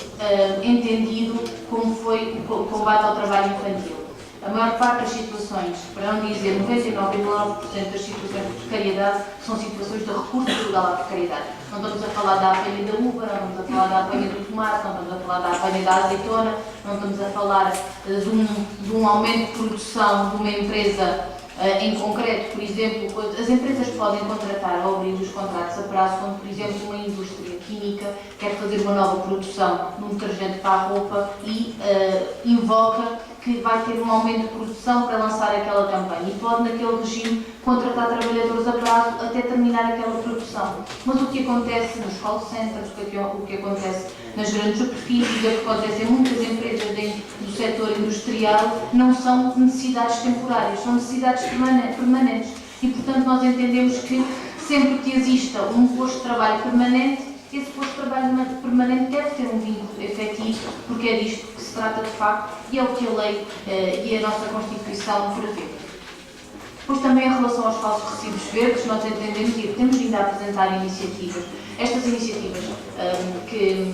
entendido como foi o combate ao trabalho infantil. A maior parte das situações, para não dizer 99,9% das situações de precariedade, são situações de recurso ilegal à precariedade. Não estamos a falar da apanha da uva, não estamos a falar da apanha do tomate, não estamos a falar da apanha da azeitona, não estamos a falar de um aumento de produção de uma empresa em concreto. Por exemplo, as empresas podem contratar ou abrir os contratos a prazo quando, por exemplo, uma indústria química quer fazer uma nova produção de um detergente para a roupa e invoca que vai ter um aumento de produção para lançar aquela campanha e pode, naquele regime, contratar trabalhadores a prazo até terminar aquela produção. Mas o que acontece nos call centers, o que acontece nas grandes superfícies, o que acontece em muitas empresas do setor industrial, não são necessidades temporárias, são necessidades permanentes. E, portanto, nós entendemos que sempre que exista um posto de trabalho permanente, esse posto de trabalho permanente deve ter um vínculo efetivo, porque é disto que se trata de facto e é o que a lei e a nossa Constituição prevê. Depois também em relação aos falsos recibos verdes, nós entendemos e temos vindo a apresentar iniciativas. Estas iniciativas que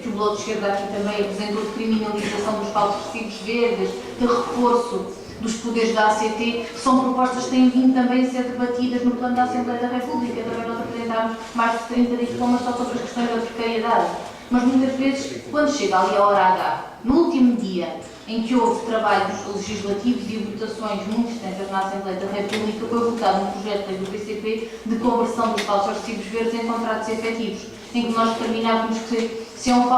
o Bloco de Esquerda aqui também apresentou de criminalização dos falsos recibos verdes, de reforço dos poderes da ACT, são propostas que têm vindo também a ser debatidas no plano da Assembleia da República. Também nós apresentámos mais de 30 diplomas só sobre as questões da precariedade. Mas muitas vezes, quando chega ali a hora H, no último dia em que houve trabalhos legislativos e votações muito extensas na Assembleia da República, foi votado um projeto de lei do PCP de conversão dos falsos recibos verdes em contratos efetivos, em que nós determinávamos que se é um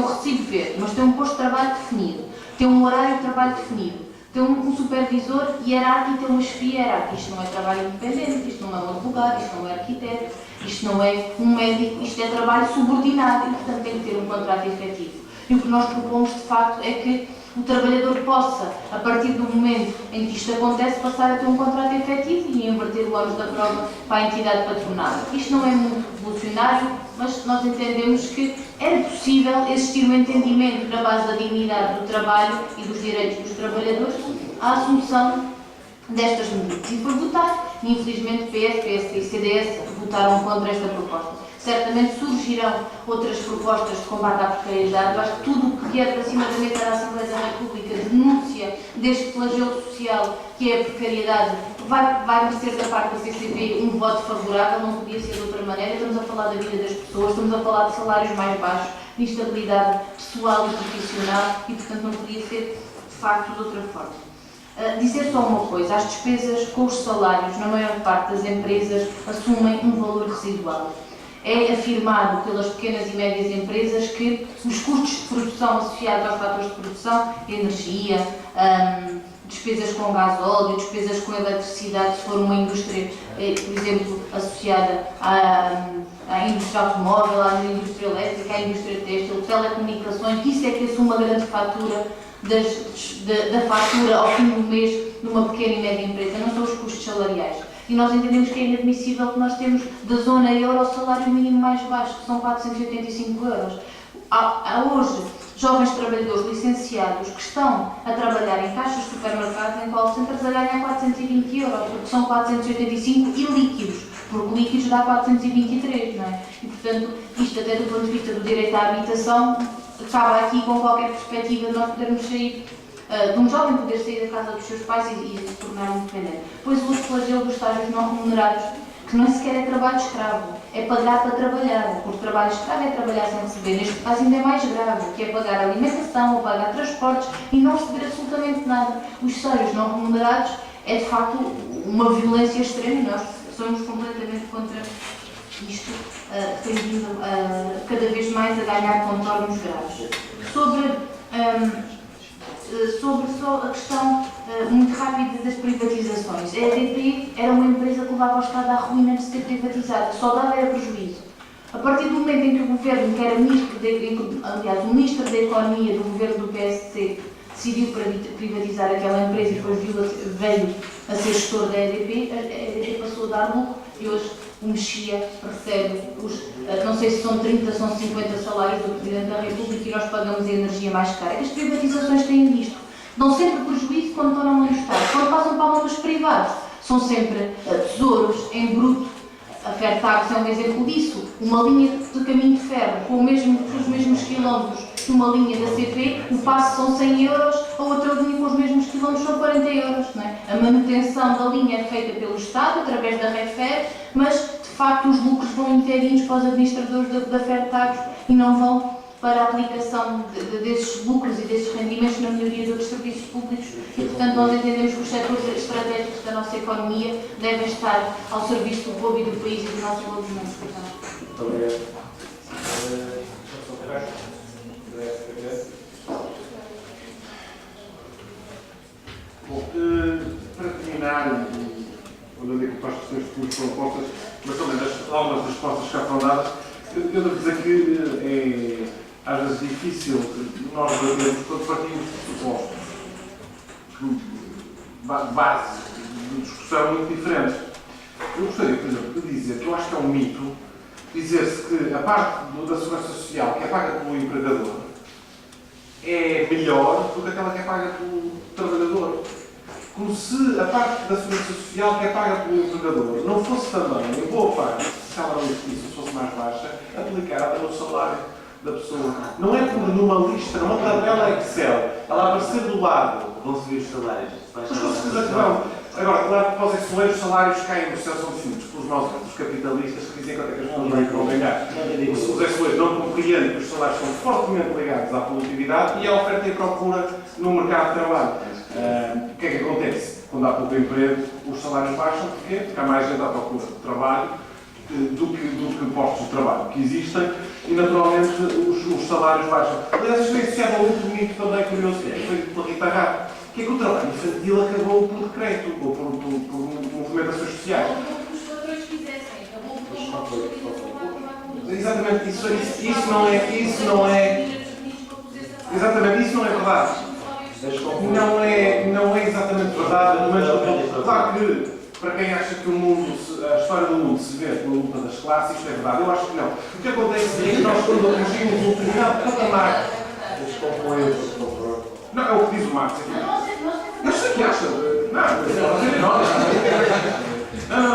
recibo verde, mas tem um posto de trabalho definido, tem um horário de trabalho definido, tem um supervisor hierárquico e tem uma chefia hierárquica. Isto não é trabalho independente, isto não é um advogado, isto não é arquiteto, isto não é um médico, isto é trabalho subordinado e, portanto, tem que ter um contrato efetivo. E o que nós propomos, de facto, é que o trabalhador possa, a partir do momento em que isto acontece, passar a ter um contrato efetivo e inverter o ônus da prova para a entidade patronal. Isto não é muito revolucionário, mas nós entendemos que é possível existir um entendimento na base da dignidade do trabalho e dos direitos dos trabalhadores à assunção destas medidas. E foi votado, e infelizmente PS, PSD e CDS votaram contra esta proposta. Certamente surgirão outras propostas de combate à precariedade. Eu acho que tudo o que vier para cima da mesa da Assembleia da República denúncia deste flagelo social que é a precariedade, vai merecer da parte da CCP um voto favorável, não podia ser de outra maneira. Estamos a falar da vida das pessoas, estamos a falar de salários mais baixos, de instabilidade pessoal e profissional e, portanto, não podia ser de facto de outra forma. Dizer só uma coisa, as despesas com os salários, na maior parte das empresas, assumem um valor residual. É afirmado pelas pequenas e médias empresas que os custos de produção associados aos fatores de produção, energia, despesas com gasóleo, despesas com eletricidade, se for uma indústria, por exemplo, associada à indústria automóvel, à indústria elétrica, à indústria têxtil, telecomunicações, isso é que assume a grande fatura da fatura ao fim do mês numa pequena e média empresa, não são os custos salariais. E nós entendemos que é inadmissível que nós temos da zona euro o salário mínimo mais baixo, que são 485 euros. Há hoje jovens trabalhadores licenciados que estão a trabalhar em caixas de supermercados, em call centers, a ganhar 420 euros, porque são 485 e líquidos, porque líquidos dá 423, não é? E, portanto, isto até do ponto de vista do direito à habitação, acaba aqui com qualquer perspectiva de nós podermos sair, de um jovem poder sair da casa dos seus pais e se tornar independente. Pois o flagelo dos estágios não remunerados, que não sequer é trabalho escravo, é pagar para trabalhar, porque trabalho escravo é trabalhar sem receber. Neste caso ainda é mais grave, que é pagar alimentação ou pagar transportes e não receber absolutamente nada. Os estágios não remunerados é de facto uma violência extrema e nós somos completamente contra isto, que tem vindo cada vez mais a ganhar contornos graves. Sobre só a questão muito rápida das privatizações. A EDP era uma empresa que levava o Estado à ruína de ser privatizada, só dava era prejuízo. A partir do momento em que o governo, que era o Ministro da Economia do governo do PSC, decidiu privatizar aquela empresa e depois veio a ser gestor da EDP, a EDP passou a dar lucro e hoje o Mexia recebe não sei se são 30, são 50 salários do Presidente da República e nós pagamos a energia mais cara. As privatizações têm isto. Dão sempre prejuízo quando estão na mão do Estado. Quando passam para a mão dos privados, são sempre tesouros em bruto. A Fertagos é um exemplo disso. Uma linha de caminho de ferro com os mesmos quilómetros que uma linha da CP, o passo são 100 euros, a outra linha com os mesmos quilómetros são 40 euros. Não é? A manutenção da linha é feita pelo Estado, através da Refer, mas de facto os lucros vão inteirinhos para os administradores da Fertagos e não vão para a aplicação desses lucros e desses rendimentos na melhoria de outros serviços públicos e, portanto, nós entendemos que os setores estratégicos da nossa economia devem estar ao serviço do povo e do país e do nosso desenvolvimento. Muito obrigado. Bom, para terminar, olhando aqui para as questões que foram postas, mas também algumas das respostas que já foram dadas, eu devo dizer que é às vezes difícil nós debatermos quando partimos de pressupostos de base de discussão muito diferentes. Eu gostaria, por exemplo, de dizer que eu acho que é um mito dizer-se que a parte da segurança social que é paga pelo empregador é melhor do que aquela que é paga pelo trabalhador. Como se a parte da segurança social que é paga pelo empregador não fosse também, em boa parte, se ela não existisse, fosse mais baixa, aplicada no salário da pessoa. Não é por numa lista, numa tabela Excel, ela aparecer do lado. Vão subir os salários. Mas com certeza que vão. Agora, claro que para os excelentes os salários caem no céu, são definidos pelos nossos capitalistas que dizem quanto é que as pessoas vão ganhar. Os excelentes não compreendem que os salários são fortemente ligados à produtividade e à oferta e procura no mercado de trabalho. O que é que acontece? Quando há pouco emprego, os salários baixam. Porquê? Porque há mais gente à procura de trabalho do que postos de trabalho que existem e, naturalmente, os salários baixam. Aliás, isto é associado a outro mito também curioso, que foi pela Rita Rato, que é que o trabalho infantil acabou por decreto ou por movimentações sociais. Acabou os patrões quisessem, acabou por Exatamente, isso não é. Exatamente, isso não é verdade. Não é exatamente verdade, mas claro que para quem acha que a história do mundo se vê pela luta das classes, isto é verdade. Eu acho que não. O que acontece é que nós, quando atingimos um determinado patamar. Não, é o que diz o Marx. Eu sei que acha. Não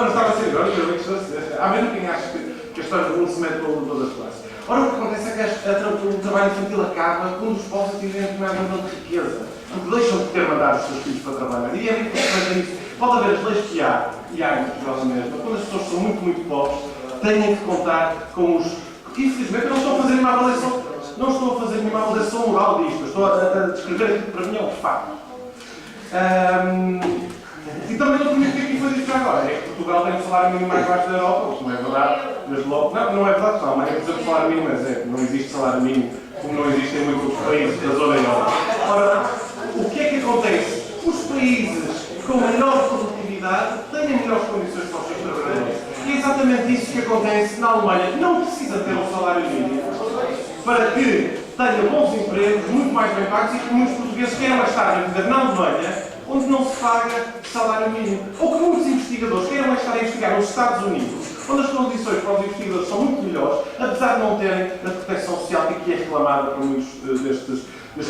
estava a ser irónico. Há mesmo quem acha que a história do mundo se mete pela luta das classes. Ora, o que acontece é que o trabalho infantil acaba quando os povos atingem uma nível de riqueza. Porque deixam de ter mandado os seus filhos para trabalhar. E é muito importante isso. Pode haver as leis que há, e há em Portugal mesmo, quando as pessoas são muito, muito pobres, têm que contar com os. Porque, infelizmente, eu não estou a fazer nenhuma avaliação. Não estou a fazer nenhuma avaliação moral disto. Estou a descrever aquilo que para mim é um facto. E também outro momento que aqui foi dito agora é que Portugal tem o salário mínimo mais baixo da Europa, o que não é verdade, desde logo. Não é verdade, não, mas é por salário mínimo, mas não existe salário mínimo, como não existe em muitos outros países da zona euro. Ora, o que é que acontece? Os países com menor produtividade têm melhores condições para os seus trabalhadores. E é exatamente isso que acontece na Alemanha. Não precisa ter um salário mínimo para que tenha bons empregos, muito mais bem pagos e que muitos portugueses queiram estar a viver na Alemanha, onde não se paga salário mínimo. Ou que muitos investigadores queiram estar a investigar nos Estados Unidos, onde as condições para os investigadores são muito melhores, apesar de não terem a proteção social que é reclamada por muitos destes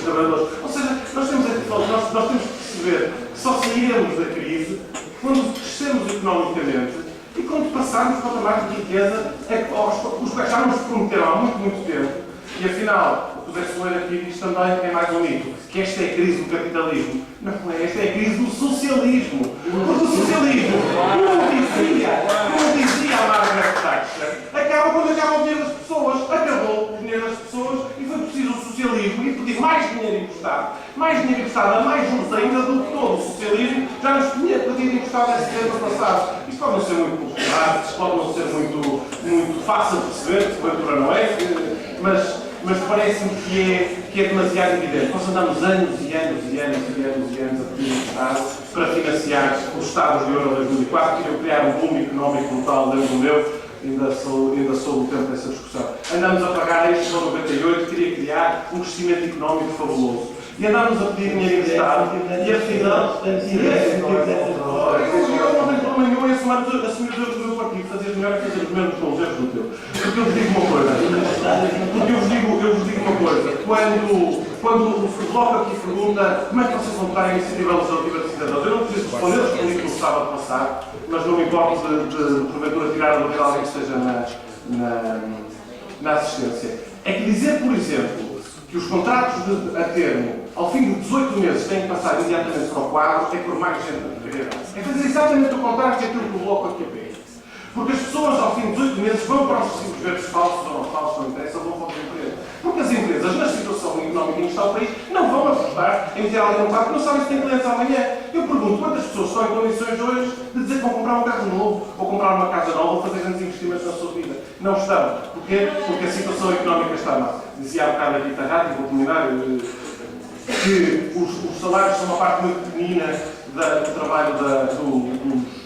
trabalhadores. Ou seja, nós temos que perceber que só sairemos da crise quando crescemos economicamente e quando passarmos para patamares de riqueza os quais já nos prometeram há muito tempo. E afinal, o José Soeiro aqui diz também, que é mais um mito, que esta é a crise do capitalismo. Não é, esta é a crise do socialismo. Porque o socialismo, como dizia a Margaret Thatcher, acaba quando acaba o dinheiro das pessoas. Acabou o dinheiro das pessoas e foi preciso o socialismo e pedir mais dinheiro emprestado. Mais dinheiro emprestado a mais juros ainda do que todo o socialismo já nos tinha pedido emprestado esse tempo passado. Isto pode não ser muito popular, pode não ser muito fácil de perceber, que porventura não é, mas parece-me que é demasiado evidente. Nós andamos anos e anos a pedir emprestado para financiar os Estados de Euro 2004, queriam criar um boom económico brutal dentro do meu. Ainda sou o tempo dessa discussão. Andamos a pagar este para 98, queria criar um crescimento económico fabuloso. E andámos a pedir dinheiro emprestado e afinal. Eu não tenho problema nenhum em assumir os erros do meu partido, fazer melhor e fazer os mesmos com os erros do teu. Porque eu vos digo uma coisa. Quando o Bloco aqui pergunta como é que vocês vão votar a iniciativa legislativa de cidadãos, eu não preciso responder, eu respondi no sábado passado, mas não me importo de porventura tirar a dúvida de alguém que esteja na assistência. É que dizer, por exemplo, que os contratos a termo, ao fim de 18 meses, têm que passar imediatamente para o quadro, é por mais gente a querer. É fazer exatamente o contrário daquilo que o Bloco aqui pede. Porque as pessoas, ao fim de 18 meses, vão para os recibos verdes falsos ou não falsos, não interessa, vão para o desemprego. Porque as empresas, na situação económica em que está o país, não vão apostar em meter alguém no quadro, não sabem se tem clientes amanhã. Eu pergunto, quantas pessoas estão em condições hoje de dizer que vão comprar um carro novo, ou comprar uma casa nova, ou fazer grandes investimentos na sua vida? Não estão. Porquê? Porque a situação económica está má. Dizia há bocado aqui Tarrati, vou terminar, que os salários são uma parte muito pequenina do trabalho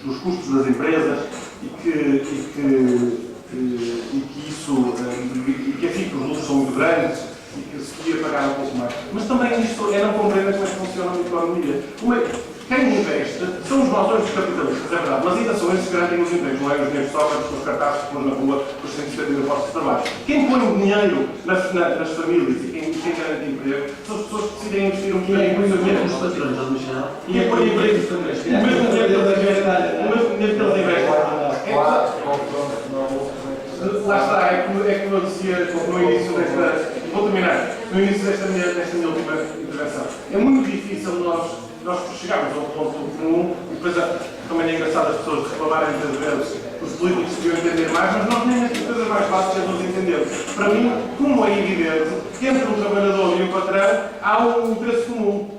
dos custos das empresas e que afim que os lucros são muito grandes e que se podia pagar um pouco mais. Mas também isto é não compreender como é que funciona a economia. Quem investe são os mausões dos capitalistas, é verdade, mas ainda são eles que garantem os empregos, não é os dinheiros de sobra, as pessoas cartazes que põem na rua, os 150 mil postos de trabalho. Quem põe o dinheiro nas famílias e quem garante emprego são as pessoas que decidem investir um bocadinho no seu dinheiro. Os patrões, não deixaram? E é por emprego dos famílias. O mesmo dinheiro que eles investem. Lá está, é como eu dizia no início desta. Vou terminar. No início desta minha última intervenção. É muito difícil nós chegarmos a um ponto comum e depois também é engraçado as pessoas reclamarem muitas vezes que os políticos deviam entender mais, mas nós nem as coisas mais básicas nos entendemos. Para mim, como é evidente, entre um trabalhador e um patrão há um interesse comum.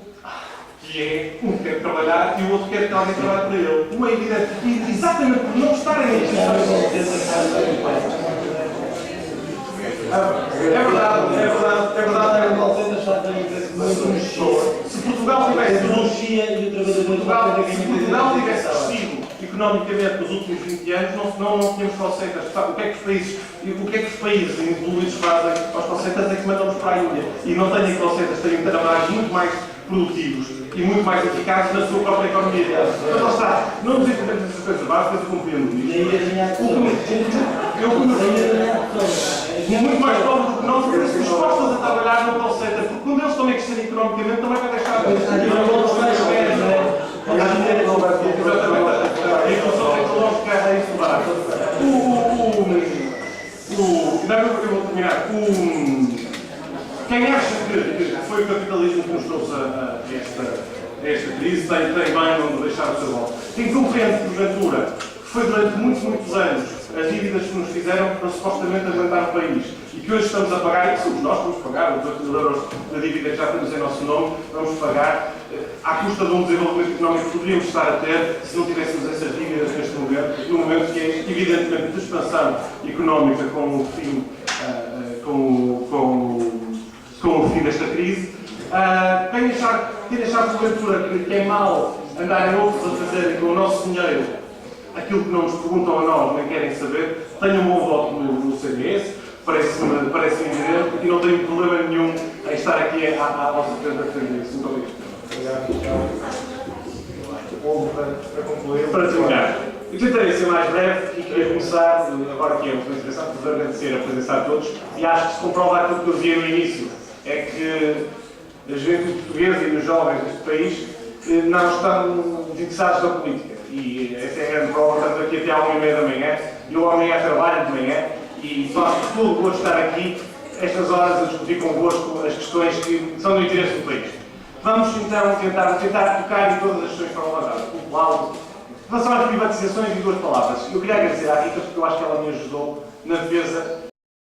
Que é, um quer trabalhar e o outro quer que alguém trabalhe para ele. Como é evidente. E exatamente por não estarem em É verdade. Se Portugal tivesse crescido economicamente nos últimos 20 anos, não tínhamos calcetas. O que é que os países evoluídos fazem aos calcetas é que mandamos para a Índia. E não têm calcetas, têm trabalhos muito mais produtivos e muito mais eficazes na sua própria economia. Mas lá está, não nos entendemos essas coisas básicas, eu compreendo isso. Muito mais pobre do que nós, porque se dispostos a trabalhar no call center, porque quando eles também crescerem economicamente, também vai deixar de exatamente. A evolução tecnológica é isso lá. Eu vou terminar. Quem acha que foi o capitalismo que nos trouxe a esta crise tem bem onde deixar o seu voto. Quem compreende, porventura, que foi durante muitos anos as dívidas que nos fizeram para supostamente aguentar o país e que hoje estamos a pagar, e que somos nós que vamos pagar, os 8 mil euros da dívida que já temos em nosso nome, vamos pagar à custa de um desenvolvimento económico que poderíamos estar a ter se não tivéssemos essas dívidas neste momento, num momento que é evidentemente de expansão económica com o fim, com o fim desta crise. Quem achar porventura que é mau andarem outros a fazerem com o nosso dinheiro aquilo que não nos perguntam a nós, nem querem saber, tenham um bom voto no CDS, parece-me evidente, e não tenho problema nenhum em estar aqui à vossa frente a defender isso. Muito obrigado. Para concluir. Para terminar, eu tentarei ser mais breve e queria começar, agora que é uma intervenção, por agradecer a presença a todos, e acho que se comprova aquilo que eu dizia no início, é que a juventude portuguesa e os jovens deste país não estão fixados na política. E essa é a grande prova, estamos aqui até à 1h30 da manhã, e eu amanhã trabalho de manhã, e faço tudo por estar aqui, estas horas, a discutir convosco as questões que são do interesse do país. Vamos então tentar tocar em todas as questões que foram levantadas. Em relação às privatizações, em 2 palavras. Eu queria agradecer à Rita, porque eu acho que ela me ajudou na defesa